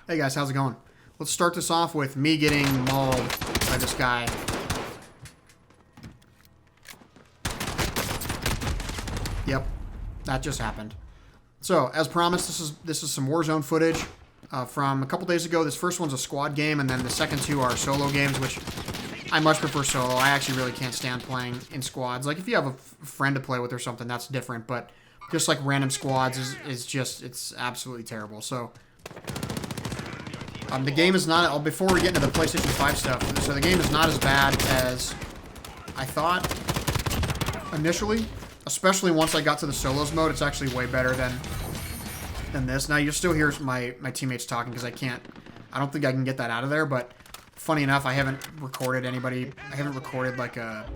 Hey guys, how's it going? Let's start this off with me getting mauled by this guy. Yep, that just happened. So, as promised, this is some Warzone footage from a couple days ago. This first one's a squad game, and then the second two are solo games, which I much prefer solo. I actually really can't stand playing in squads. Like, if you have a friend to play with or something, that's different, but just like random squads is just, it's absolutely terrible. So, the game is not, before we get into the PlayStation 5 stuff, so the game is not as bad as I thought initially, especially once I got to the solos mode. It's actually way better than this. Now, you'll still hear my teammates talking because I don't think I can get that out of there, but funny enough, I haven't recorded like a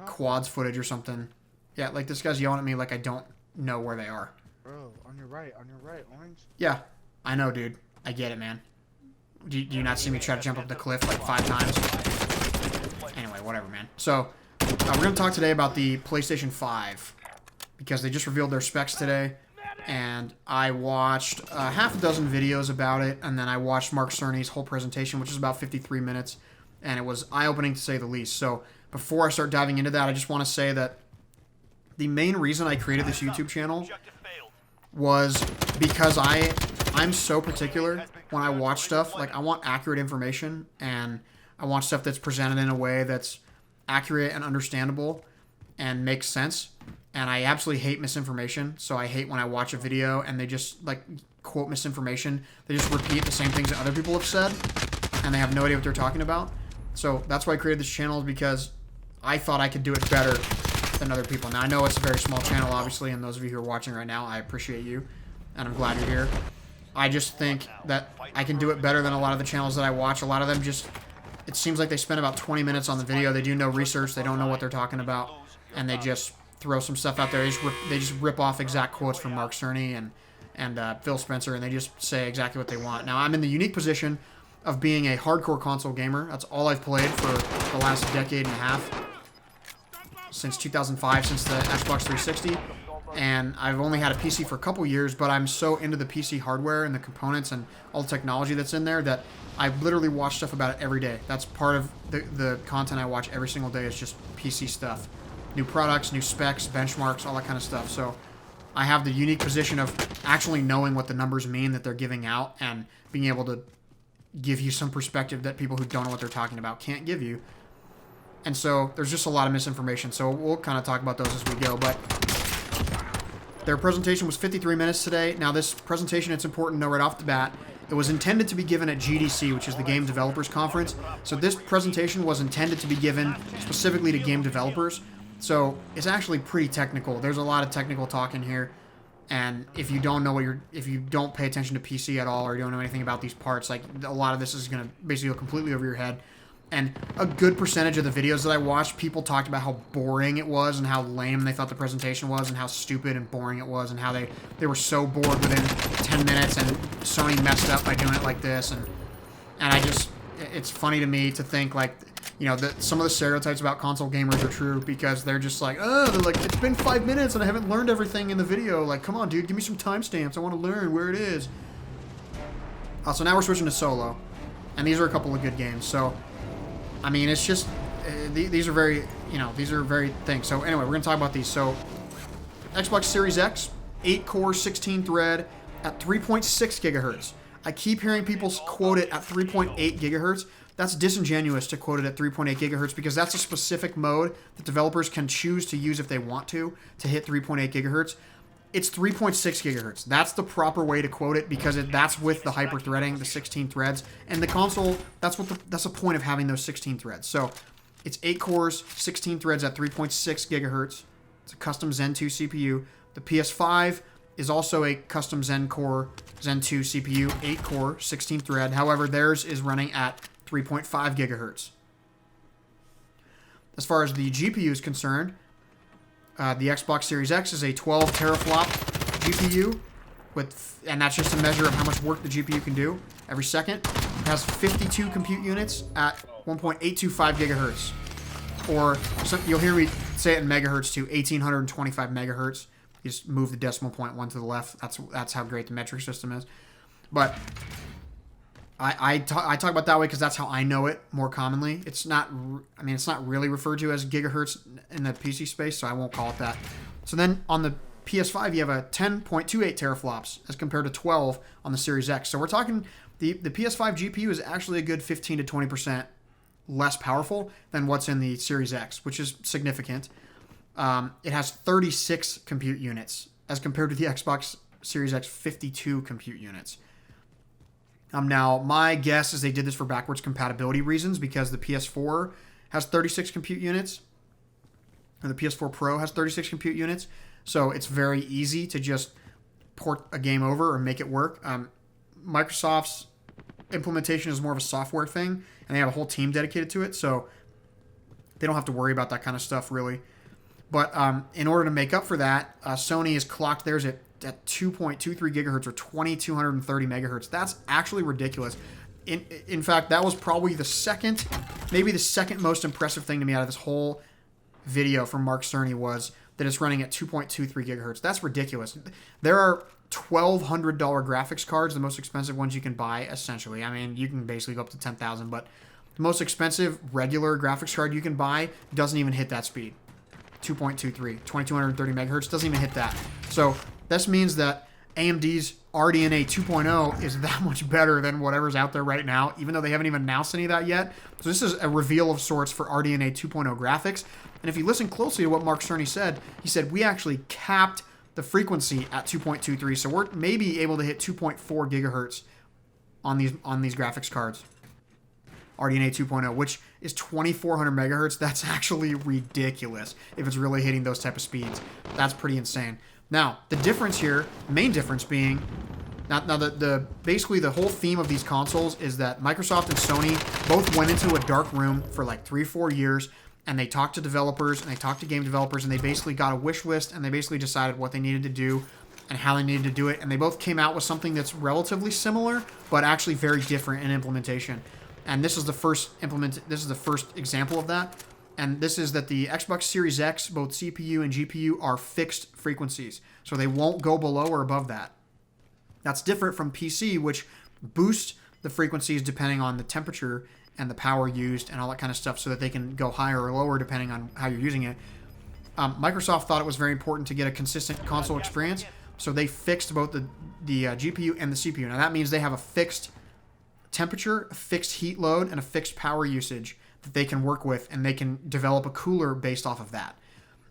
quads footage or something. Yeah, like this guy's yelling at me like I don't know where they are. Bro, on your right, orange. Yeah, I know, dude. I get it, man. Do you not see me try to jump up the cliff like 5 times? Anyway, whatever, man. So, we're going to talk today about the PlayStation 5 because they just revealed their specs today, and I watched half a dozen videos about it, and then I watched Mark Cerny's whole presentation, which is about 53 minutes, and it was eye-opening to say the least. So, before I start diving into that, I just want to say that the main reason I created this YouTube channel was because I'm so particular when I watch stuff. Like, I want accurate information, and I want stuff that's presented in a way that's accurate and understandable and makes sense. And I absolutely hate misinformation. So I hate when I watch a video and they just, like, quote misinformation. They just repeat the same things that other people have said, and they have no idea what they're talking about. So that's why I created this channel, is because I thought I could do it better than other people. Now, I know it's a very small channel, obviously, and those of you who are watching right now, I appreciate you, and I'm glad you're here. I just think that I can do it better than a lot of the channels that I watch. A lot of them just, it seems like they spend about 20 minutes on the video. They do no research. They don't know what they're talking about, and they just throw some stuff out there. They just rip off exact quotes from Mark Cerny and Phil Spencer, and they just say exactly what they want. Now, I'm in the unique position of being a hardcore console gamer. That's all I've played for the last decade and a half, since 2005, since the Xbox 360. And I've only had a PC for a couple years, but I'm so into the PC hardware and the components and all the technology that's in there that I literally watch stuff about it every day. That's part of the content I watch every single day, is just PC stuff. New products, new specs, benchmarks, all that kind of stuff. So I have the unique position of actually knowing what the numbers mean that they're giving out and being able to give you some perspective that people who don't know what they're talking about can't give you. And so there's just a lot of misinformation. So we'll kind of talk about those as we go. But their presentation was 53 minutes today. Now, this presentation, it's important to know right off the bat, it was intended to be given at GDC, which is the Game Developers Conference. So this presentation was intended to be given specifically to game developers. So it's actually pretty technical. There's a lot of technical talk in here. And if you don't know if you don't pay attention to PC at all, or you don't know anything about these parts, like, a lot of this is going to basically go completely over your head. And a good percentage of the videos that I watched, people talked about how boring it was and how lame they thought the presentation was and how stupid and boring it was and how they were so bored within 10 minutes and Sony messed up by doing it like this. And I just, it's funny to me to think, like, you know, that some of the stereotypes about console gamers are true, because they're just like, oh, they're like, it's been 5 minutes and I haven't learned everything in the video. Like, come on, dude, give me some timestamps. I want to learn where it is. So now we're switching to solo. And these are a couple of good games. So, I mean, it's just, these are very, you know, these are very things. So anyway, we're going to talk about these. So Xbox Series X, 8-core, 16-thread at 3.6 gigahertz. I keep hearing people quote it at 3.8 gigahertz. That's disingenuous to quote it at 3.8 gigahertz, because that's a specific mode that developers can choose to use if they want to hit 3.8 gigahertz. It's 3.6 gigahertz. That's the proper way to quote it, because that's with the hyper-threading, the 16 threads. And the console, that's the point of having those 16 threads. So it's 8 cores, 16 threads at 3.6 gigahertz. It's a custom Zen 2 CPU. The PS5 is also a custom Zen 2 CPU, 8 core, 16 thread. However, theirs is running at 3.5 gigahertz. As far as the GPU is concerned, the Xbox Series X is a 12 teraflop GPU, and that's just a measure of how much work the GPU can do every second. It has 52 compute units at 1.825 gigahertz. Or, you'll hear me say it in megahertz too, 1825 megahertz. You just move the decimal point one to the left. That's how great the metric system is. But I talk about it that way because that's how I know it more commonly. It's not, I mean, it's not really referred to as gigahertz in the PC space, so I won't call it that. So then on the PS5, you have a 10.28 teraflops as compared to 12 on the Series X. So we're talking the PS5 GPU is actually a good 15 to 20% less powerful than what's in the Series X, which is significant. It has 36 compute units as compared to the Xbox Series X 52 compute units. Now, my guess is they did this for backwards compatibility reasons because the PS4 has 36 compute units, and the PS4 Pro has 36 compute units, so it's very easy to just port a game over or make it work. Microsoft's implementation is more of a software thing, and they have a whole team dedicated to it, so they don't have to worry about that kind of stuff, really. But in order to make up for that, Sony has clocked theirs at 2.23 gigahertz or 2230 megahertz. That's actually ridiculous. In fact, that was probably maybe the second most impressive thing to me out of this whole video from Mark Cerny was that it's running at 2.23 gigahertz. That's ridiculous. There are $1,200 graphics cards, the most expensive ones you can buy, essentially. I mean, you can basically go up to $10,000, but the most expensive regular graphics card you can buy doesn't even hit that speed. 2.23, 2230 megahertz doesn't even hit that. So this means that AMD's RDNA 2.0 is that much better than whatever's out there right now, even though they haven't even announced any of that yet. So this is a reveal of sorts for RDNA 2.0 graphics. And if you listen closely to what Mark Cerny said, he said we actually capped the frequency at 2.23, so we're maybe able to hit 2.4 gigahertz on these graphics cards. RDNA 2.0, which is 2400 megahertz. That's actually ridiculous if it's really hitting those type of speeds. That's pretty insane. Now, the difference here, main difference being, now basically the whole theme of these consoles is that Microsoft and Sony both went into a dark room for like 3-4 years, and they talked to developers, and they talked to game developers, and they basically got a wish list, and they basically decided what they needed to do and how they needed to do it, and they both came out with something that's relatively similar, but actually very different in implementation. And this is the first example of that. And this is that the Xbox Series X, both CPU and GPU, are fixed frequencies. So they won't go below or above that. That's different from PC, which boosts the frequencies depending on the temperature and the power used and all that kind of stuff so that they can go higher or lower depending on how you're using it. Microsoft thought it was very important to get a consistent console experience, so they fixed both the GPU and the CPU. Now that means they have a fixed temperature, a fixed heat load, and a fixed power usage that they can work with, and they can develop a cooler based off of that,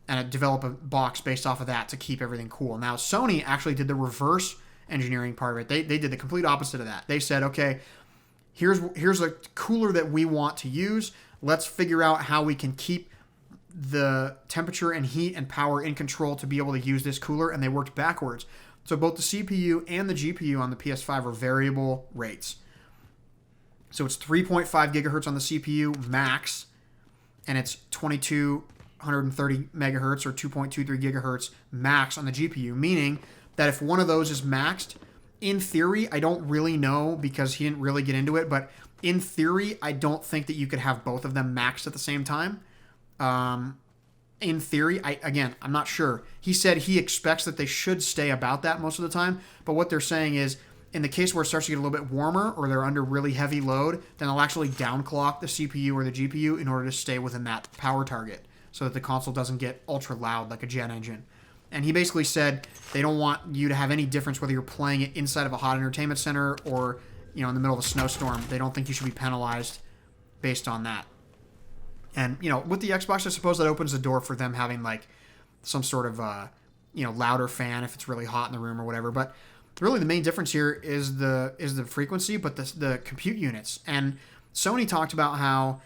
and develop a box based off of that to keep everything cool. Now, Sony actually did the reverse engineering part of it. They did the complete opposite of that. They said, okay, here's a cooler that we want to use. Let's figure out how we can keep the temperature and heat and power in control to be able to use this cooler, and they worked backwards. So both the CPU and the GPU on the PS5 are variable rates. So it's 3.5 gigahertz on the CPU max, and it's 2230 megahertz or 2.23 gigahertz max on the GPU, meaning that if one of those is maxed, in theory, I don't really know because he didn't really get into it, but in theory, I don't think that you could have both of them maxed at the same time. In theory, I'm not sure. He said he expects that they should stay about that most of the time, but what they're saying is, in the case where it starts to get a little bit warmer or they're under really heavy load, then they'll actually downclock the CPU or the GPU in order to stay within that power target so that the console doesn't get ultra loud like a jet engine. And he basically said they don't want you to have any difference whether you're playing it inside of a hot entertainment center or, in the middle of a snowstorm. They don't think you should be penalized based on that. And, with the Xbox, I suppose that opens the door for them having like some sort of, louder fan if it's really hot in the room or whatever. But really, the main difference here is the frequency, but the compute units. And Sony talked about how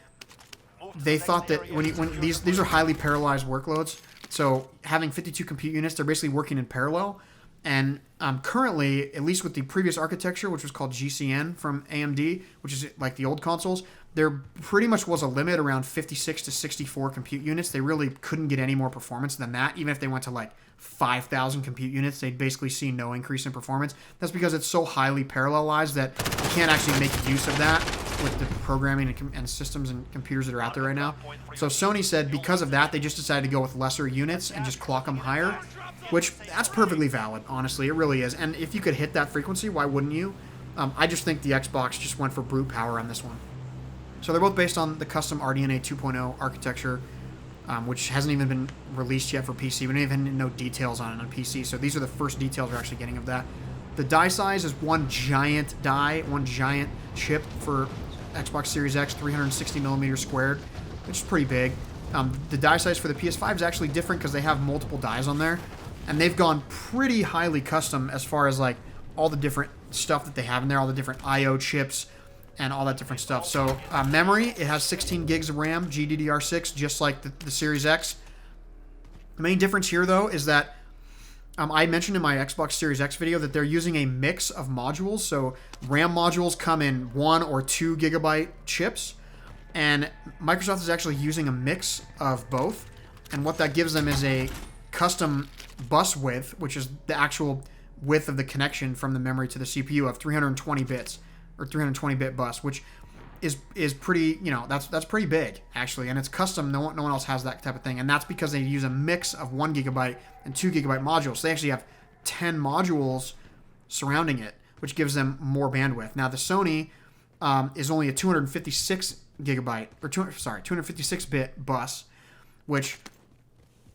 they thought that when these are highly parallelized workloads, so having 52 compute units, they're basically working in parallel. And currently, at least with the previous architecture, which was called GCN from AMD, which is like the old consoles, there pretty much was a limit around 56 to 64 compute units. They really couldn't get any more performance than that. Even if they went to like 5,000 compute units, they'd basically see no increase in performance. That's because it's so highly parallelized that you can't actually make use of that with the programming and systems and computers that are out there right now. So Sony said because of that, they just decided to go with lesser units and just clock them higher, which that's perfectly valid, honestly. It really is. And if you could hit that frequency, why wouldn't you? I just think the Xbox just went for brute power on this one. So they're both based on the custom RDNA 2.0 architecture, which hasn't even been released yet for PC. We don't even know details on it on PC. So these are the first details we're actually getting of that. The die size is one giant die, one giant chip for Xbox Series X, 360 millimeters squared, which is pretty big. The die size for the PS5 is actually different because they have multiple dies on there, and they've gone pretty highly custom as far as like all the different stuff that they have in there, all the different I/O chips, and all that different stuff. So memory, it has 16 gigs of RAM, GDDR6, just like the Series X. The main difference here, though, is that I mentioned in my Xbox Series X video that they're using a mix of modules. So RAM modules come in 1 or 2 gigabyte chips, and Microsoft is actually using a mix of both. And what that gives them is a custom bus width, which is the actual width of the connection from the memory to the CPU of 320 bits, or 320-bit bus, which is pretty, that's pretty big, actually, and it's custom. No one else has that type of thing, and that's because they use a mix of 1 gigabyte and 2 gigabyte modules. So they actually have 10 modules surrounding it, which gives them more bandwidth. Now, the Sony is only a 256 gigabyte, or 256-bit bus, which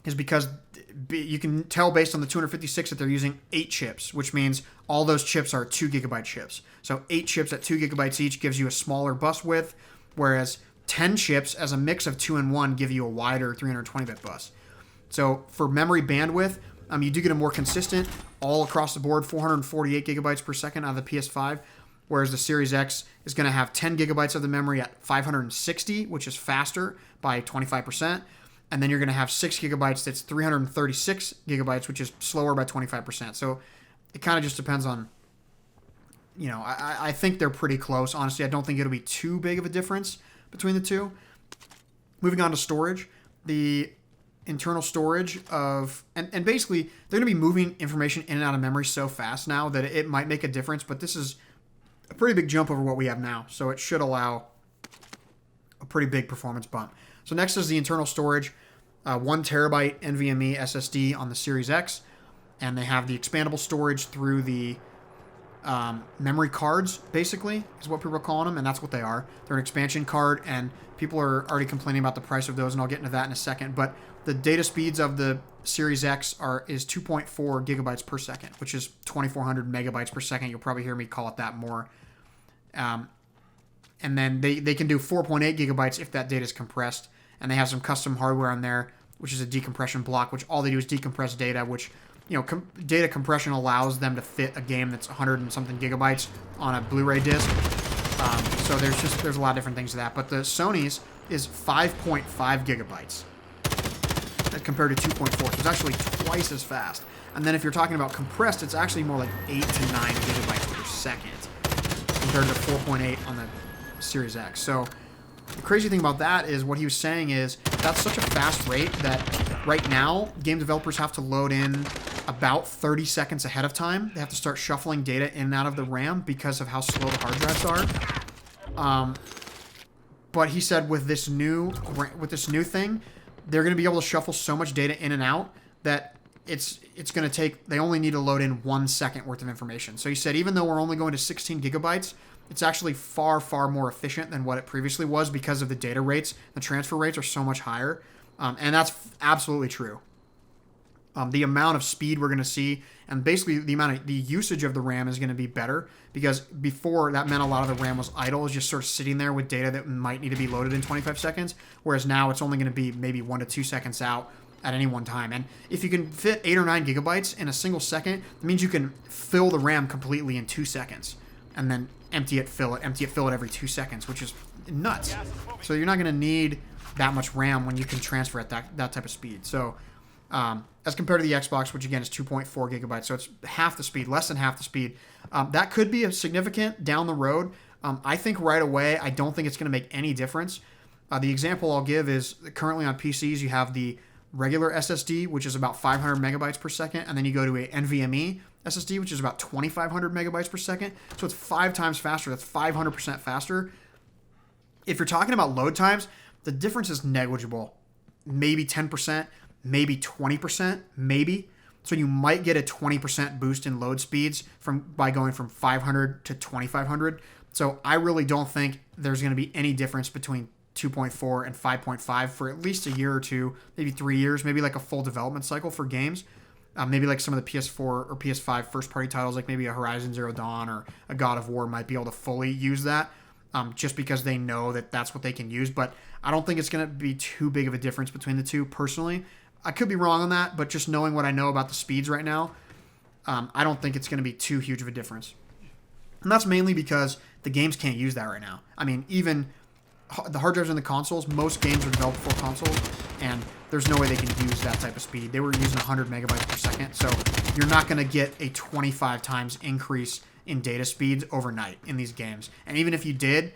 is because you can tell based on the 256 that they're using 8 chips, which means all those chips are 2 gigabyte chips. So 8 chips at 2 gigabytes each gives you a smaller bus width, whereas 10 chips as a mix of 2 and 1 give you a wider 320-bit bus. So for memory bandwidth, you do get a more consistent, all across the board, 448 gigabytes per second out of the PS5, whereas the Series X is going to have 10 gigabytes of the memory at 560, which is faster by 25%. And then you're going to have 6 gigabytes that's 336 gigabytes, which is slower by 25%. So it kind of just depends on, I think they're pretty close. Honestly, I don't think it'll be too big of a difference between the two. Moving on to storage, the internal storage of, and basically they're going to be moving information in and out of memory so fast now that it might make a difference, but this is a pretty big jump over what we have now. So it should allow a pretty big performance bump. So next is the internal storage, 1 terabyte NVMe SSD on the Series X, and they have the expandable storage through the memory cards, basically, is what people are calling them, and that's what they are. They're an expansion card, and people are already complaining about the price of those, and I'll get into that in a second. But the data speeds of the Series X is 2.4 gigabytes per second, which is 2,400 megabytes per second. You'll probably hear me call it that more. And then they can do 4.8 gigabytes if that data is compressed. And they have some custom hardware on there, which is a decompression block, which all they do is decompress data, which, data compression allows them to fit a game that's 100 and something gigabytes on a Blu-ray disc. So there's a lot of different things to that. But the Sony's is 5.5 gigabytes compared to 2.4. So it's actually twice as fast. And then if you're talking about compressed, it's actually more like 8 to 9 gigabytes per second compared to 4.8 on the Series X. So the crazy thing about that is what he was saying is that's such a fast rate that right now game developers have to load in about 30 seconds ahead of time. They have to start shuffling data in and out of the RAM because of how slow the hard drives are. But he said with this new thing, they're going to be able to shuffle so much data in and out that it's going to take, they only need to load in 1 second worth of information. So he said even though we're only going to 16 gigabytes, it's actually far, far more efficient than what it previously was because of the data rates. The transfer rates are so much higher. And that's absolutely true. The amount of speed we're going to see, and basically the usage of the RAM is going to be better, because before that meant a lot of the RAM was idle, it was just sort of sitting there with data that might need to be loaded in 25 seconds, whereas now it's only going to be maybe 1 to 2 seconds out at any one time. And if you can fit 8 or 9 gigabytes in a single second, it means you can fill the RAM completely in 2 seconds, and then empty it, fill it every 2 seconds, which is nuts. So you're not going to need that much RAM when you can transfer at that type of speed. So as compared to the Xbox, which again is 2.4 gigabytes, so it's half the speed, less than half the speed. That could be a significant down the road. I think right away, I don't think it's going to make any difference. The example I'll give is currently on PCs, you have the regular SSD, which is about 500 megabytes per second, and then you go to a NVMe SSD, which is about 2,500 megabytes per second. So it's 5 times faster. That's 500% faster. If you're talking about load times, the difference is negligible. Maybe 10%, maybe 20%, maybe. So you might get a 20% boost in load speeds by going from 500 to 2500. So I really don't think there's going to be any difference between 2.4 and 5.5 for at least a year or two, maybe 3 years, maybe like a full development cycle for games. Maybe like some of the PS4 or PS5 first-party titles, like maybe a Horizon Zero Dawn or a God of War might be able to fully use that just because they know that that's what they can use. But I don't think it's going to be too big of a difference between the two, personally. I could be wrong on that, but just knowing what I know about the speeds right now, I don't think it's going to be too huge of a difference. And that's mainly because the games can't use that right now. I mean, even the hard drives in the consoles, most games are developed for consoles, and there's no way they can use that type of speed. They were using 100 megabytes per second, so you're not going to get a 25 times increase in data speeds overnight in these games. And even if you did,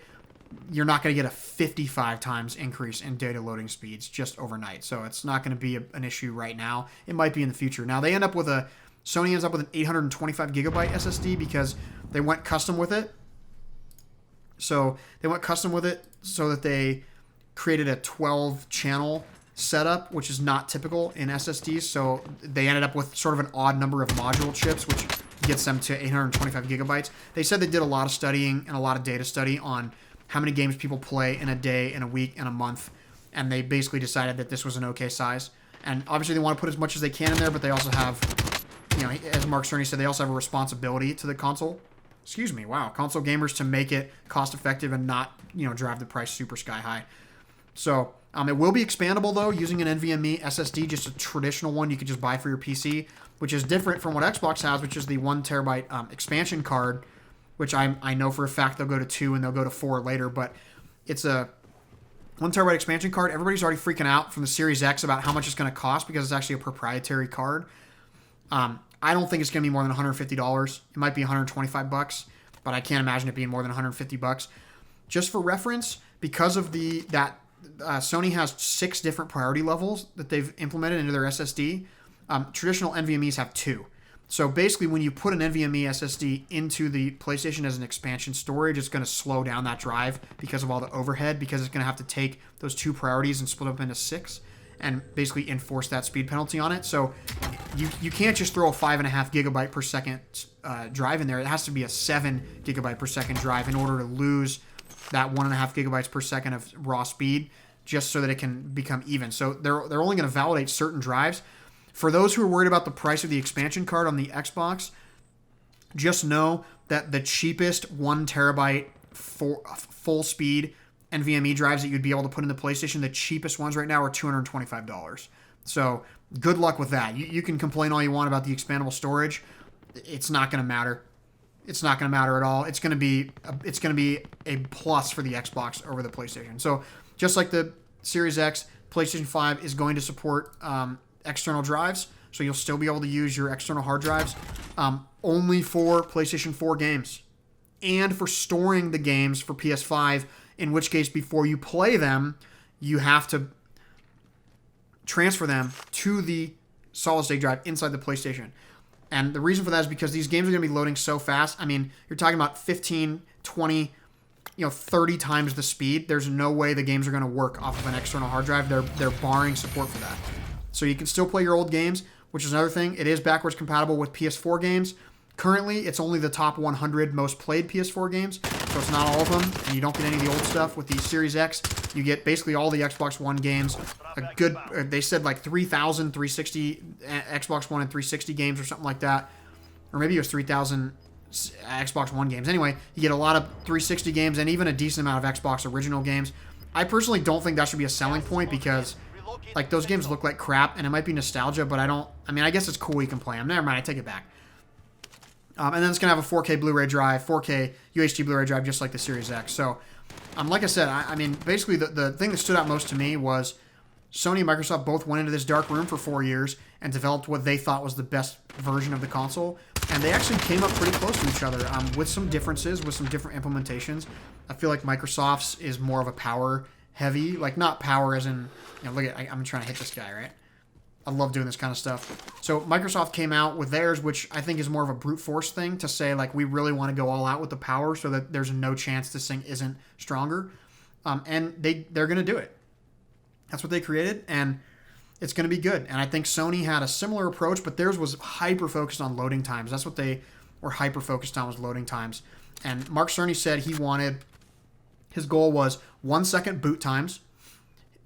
you're not going to get a 55 times increase in data loading speeds just overnight. So it's not going to be an issue right now. It might be in the future. Now, Sony ends up with an 825 gigabyte SSD because they went custom with it. So they went custom with it so that they created a 12-channel setup, which is not typical in SSDs. So they ended up with sort of an odd number of module chips, which gets them to 825 gigabytes. They said they did a lot of studying and a lot of data study on how many games people play in a day, in a week, in a month, and they basically decided that this was an okay size. And obviously they want to put as much as they can in there, but they also have, as Mark Cerny said, they also have a responsibility to the console gamers to make it cost effective and not, drive the price super sky high. So it will be expandable though, using an NVMe SSD, just a traditional one you could just buy for your PC, which is different from what Xbox has, which is the 1 terabyte expansion card, which I know for a fact they'll go to 2 and they'll go to 4 later, but it's a 1 terabyte expansion card. Everybody's already freaking out from the Series X about how much it's going to cost because it's actually a proprietary card. I don't think it's going to be more than $150. It might be $125, but I can't imagine it being more than $150. Just for reference, because of Sony has 6 different priority levels that they've implemented into their SSD. Traditional NVMEs have 2. So basically, when you put an NVMe SSD into the PlayStation as an expansion storage, it's going to slow down that drive because of all the overhead, because it's going to have to take those 2 priorities and split up into 6 and basically enforce that speed penalty on it. So you can't just throw a 5.5 gigabyte per second drive in there. It has to be a 7 gigabyte per second drive in order to lose that 1.5 gigabytes per second of raw speed, just so that it can become even. So they're only going to validate certain drives. For those who are worried about the price of the expansion card on the Xbox, just know that the cheapest 1 terabyte full speed NVMe drives that you'd be able to put in the PlayStation, the cheapest ones right now are $225. So good luck with that. You can complain all you want about the expandable storage. It's not going to matter. It's not going to matter at all. It's going to be a plus for the Xbox over the PlayStation. So just like the Series X, PlayStation 5 is going to support external drives, so you'll still be able to use your external hard drives only for PlayStation 4 games and for storing the games for PS5, in which case before you play them, you have to transfer them to the solid-state drive inside the PlayStation. And the reason for that is because these games are going to be loading so fast. I mean, you're talking about 15, 20, 30 times the speed. There's no way the games are going to work off of an external hard drive. They're barring support for that. So you can still play your old games, which is another thing. It is backwards compatible with PS4 games. Currently, it's only the top 100 most played PS4 games, so it's not all of them, and you don't get any of the old stuff. With the Series X, you get basically all the Xbox One games. They said like 3,000 360 Xbox One and 360 games or something like that. Or maybe it was 3,000 Xbox One games. Anyway, you get a lot of 360 games and even a decent amount of Xbox original games. I personally don't think that should be a selling point because like those games look like crap, and it might be nostalgia, but I guess it's cool you can play them. Never mind, I take it back. And then it's going to have a 4K Blu-ray drive, 4K UHD Blu-ray drive, just like the Series X. So, like I said, basically the thing that stood out most to me was Sony and Microsoft both went into this dark room for 4 years and developed what they thought was the best version of the console. And they actually came up pretty close to each other with some differences, with some different implementations. I feel like Microsoft's is more of a power-heavy, like not power as in, look at, I'm trying to hit this guy, right? I love doing this kind of stuff. So Microsoft came out with theirs, which I think is more of a brute force thing to say, like, we really want to go all out with the power so that there's no chance this thing isn't stronger. And they're going to do it. That's what they created. And it's going to be good. And I think Sony had a similar approach, but theirs was hyper-focused on loading times. That's what they were hyper-focused on, was loading times. And Mark Cerny said his goal was 1 second boot times,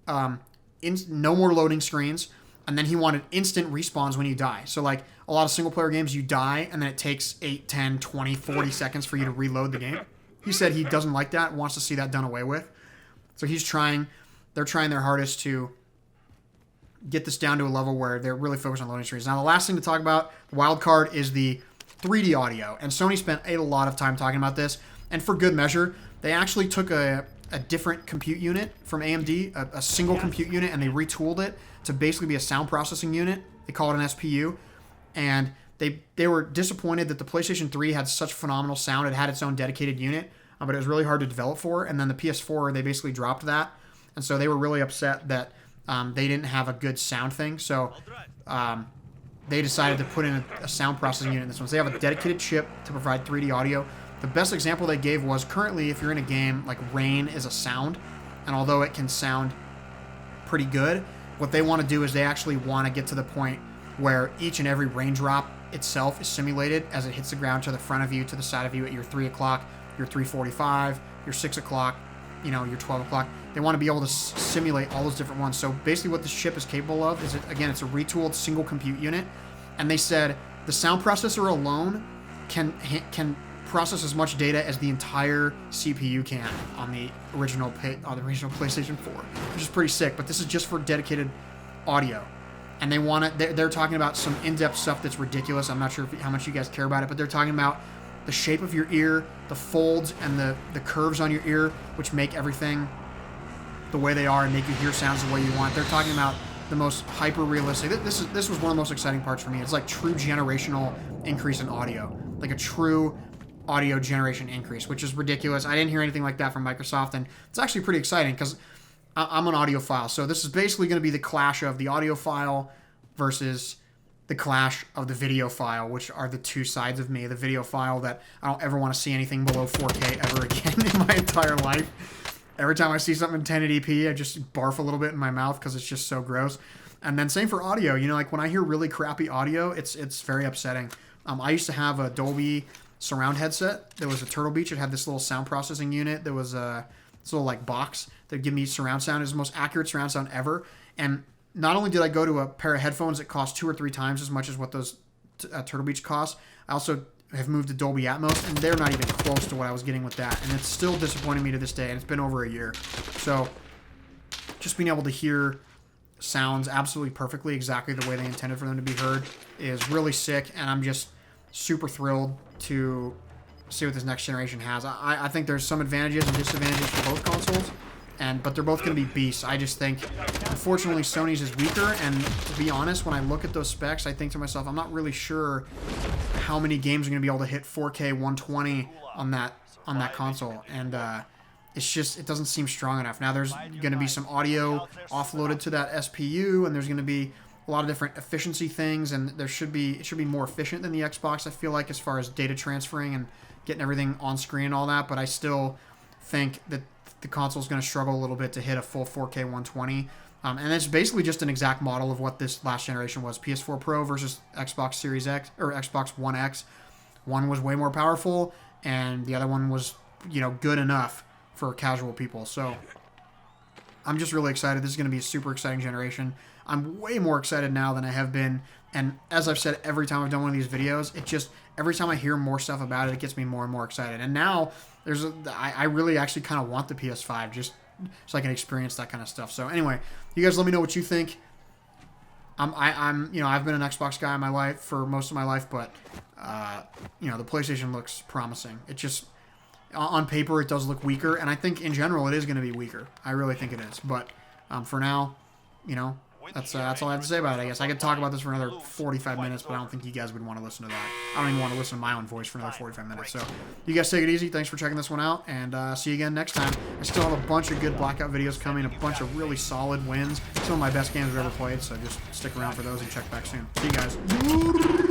no more loading screens, and then he wanted instant respawns when you die. So like a lot of single-player games, you die, and then it takes 8, 10, 20, 40 seconds for you to reload the game. He said he doesn't like that, wants to see that done away with. So they're trying their hardest to get this down to a level where they're really focused on loading screens. Now, the last thing to talk about, the wild card, is the 3D audio. And Sony spent a lot of time talking about this. And for good measure, they actually took a different compute unit from AMD, a single compute unit, and they retooled it to basically be a sound processing unit. They call it an SPU. And they were disappointed that the PlayStation 3 had such phenomenal sound. It had its own dedicated unit, but it was really hard to develop for. And then the PS4, they basically dropped that. And so they were really upset that they didn't have a good sound thing. So they decided to put in a sound processing unit in this one. So they have a dedicated chip to provide 3D audio. The best example they gave was currently if you're in a game, like rain is a sound. And although it can sound pretty good, what they want to do is they actually want to get to the point where each and every raindrop itself is simulated as it hits the ground to the front of you, to the side of you at your 3 o'clock, your 3:45, your 6 o'clock, your 12 o'clock. They want to be able to simulate all those different ones. So basically what this chip is capable of is, it's a retooled single compute unit. And they said the sound processor alone can process as much data as the entire CPU can on the original PlayStation 4, which is pretty sick. But this is just for dedicated audio. And they're talking about some in-depth stuff that's ridiculous. I'm not sure how much you guys care about it, but they're talking about the shape of your ear, the folds and the curves on your ear, which make everything the way they are and make you hear sounds the way you want. They're talking about the most hyper-realistic. This was one of the most exciting parts for me. It's like true generational increase in audio. Like a true audio generation increase, which is ridiculous. I didn't hear anything like that from Microsoft, and it's actually pretty exciting because I'm an audiophile. So this is basically going to be the clash of the audiophile versus the clash of the video file, which are the two sides of me. The video file that I don't ever want to see anything below 4K ever again in my entire life. Every time I see something in 1080p, I just barf a little bit in my mouth because it's just so gross. And then same for audio. Like when I hear really crappy audio, it's very upsetting. I used to have a Dolby surround headset. There was a Turtle Beach. It had this little sound processing unit. There was this little like box that give me surround sound. It was the most accurate surround sound ever. And not only did I go to a pair of headphones that cost 2 or 3 times as much as what those Turtle Beach cost, I also have moved to Dolby Atmos, and they're not even close to what I was getting with that. And it's still disappointing me to this day, and it's been over a year. So just being able to hear sounds absolutely perfectly, exactly the way they intended for them to be heard, is really sick, and I'm just super thrilled to see what this next generation has. I think there's some advantages and disadvantages for both consoles, but they're both going to be beasts. I just think, unfortunately, Sony's is weaker, and to be honest, when I look at those specs, I think to myself, I'm not really sure how many games are going to be able to hit 4K 120 on that console, and it doesn't seem strong enough. Now there's going to be some audio offloaded to that SPU, and there's going to be a lot of different efficiency things, and it should be more efficient than the Xbox, I feel like, as far as data transferring and getting everything on screen and all that, but I still think that the console is going to struggle a little bit to hit a full 4K 120. And it's basically just an exact model of what this last generation was. PS4 Pro versus Xbox Series X or Xbox One X. One was way more powerful, and the other one was, good enough for casual people. So I'm just really excited. This is going to be a super exciting generation. I'm way more excited now than I have been. And as I've said every time I've done one of these videos, every time I hear more stuff about it, it gets me more and more excited. And now I really actually kind of want the PS5 just so I can experience that kind of stuff. So anyway, you guys let me know what you think. I've been an Xbox guy in my life for most of my life, but the PlayStation looks promising. It just, on paper, it does look weaker, and I think in general it is going to be weaker. I really think it is. But for now, that's all I have to say about it, I guess. I could talk about this for another 45 minutes, but I don't think you guys would want to listen to that. I don't even want to listen to my own voice for another 45 minutes. So you guys take it easy. Thanks for checking this one out, and see you again next time. I still have a bunch of good Blackout videos coming, a bunch of really solid wins, some of my best games I've ever played, so just stick around for those and check back soon. See you guys.